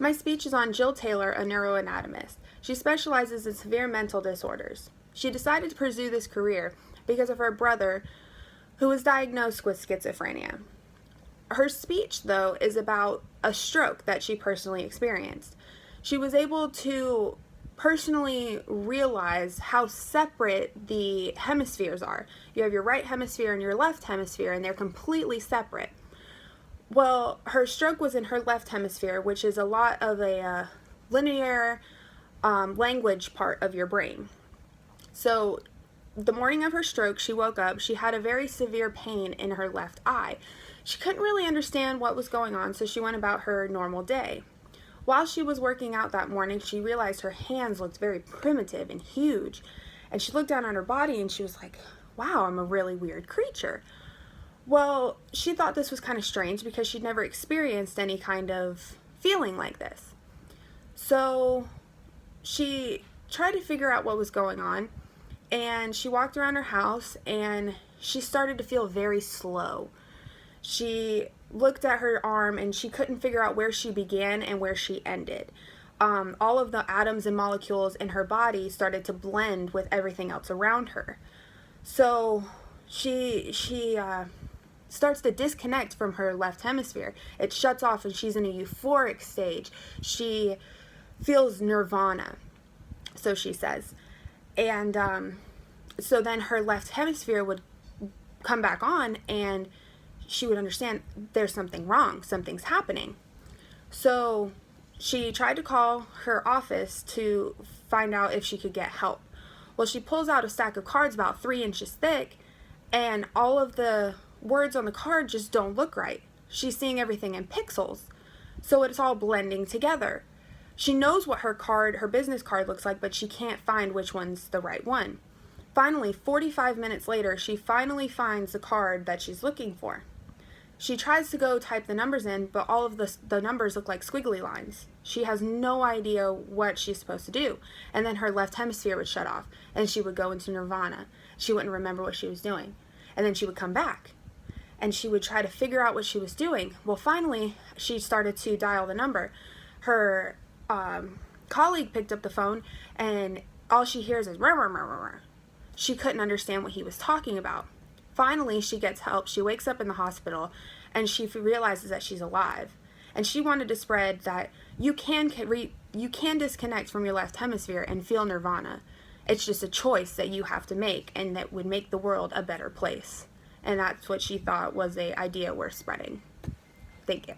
My speech is on Jill Taylor, a neuroanatomist. She specializes in severe mental disorders. She decided to pursue this career because of her brother, who was diagnosed with schizophrenia. Her speech, though, is about a stroke that she personally experienced. She was able to personally realize how separate the hemispheres are. You have your right hemisphere and your left hemisphere, and they're completely separate. Well, her stroke was in her left hemisphere, which is a lot of a linear language part of your brain. So the morning of her stroke, she woke up, she had a very severe pain in her left eye. She couldn't really understand what was going on, so she went about her normal day. While she was working out that morning, she realized her hands looked very primitive and huge, and she looked down on her body and she was like, wow, I'm a really weird creature. Well, she thought this was kind of strange because she'd never experienced any kind of feeling like this. So she tried to figure out what was going on, and she walked around her house and she started to feel very slow. She looked at her arm and she couldn't figure out where she began and where she ended. All of the atoms and molecules in her body started to blend with everything else around her. So she starts to disconnect from her left hemisphere. It shuts off and she's in a euphoric stage. She feels nirvana, so she says. And so then her left hemisphere would come back on and she would understand there's something wrong, something's happening. So she tried to call her office to find out if she could get help. Well, she pulls out a stack of cards about 3 inches thick, and all of the words on the card just don't look right. She's seeing everything in pixels, so it's all blending together. She knows what her business card looks like, but she can't find which one's the right one. Finally, 45 minutes later, she finally finds the card that she's looking for. She tries to go type the numbers in, but all of the numbers look like squiggly lines. She has no idea what she's supposed to do. And then her left hemisphere would shut off, and she would go into nirvana. She wouldn't remember what she was doing. And then she would come back, and she would try to figure out what she was doing. Well, finally, she started to dial the number. Her colleague picked up the phone, and all she hears is rah, rah, rah, rah, rah. She couldn't understand what he was talking about. Finally, she gets help. She wakes up in the hospital, and she realizes that she's alive. And she wanted to spread that you can disconnect from your left hemisphere and feel nirvana. It's just a choice that you have to make, and that would make the world a better place. And that's what she thought was an idea worth spreading. Thank you.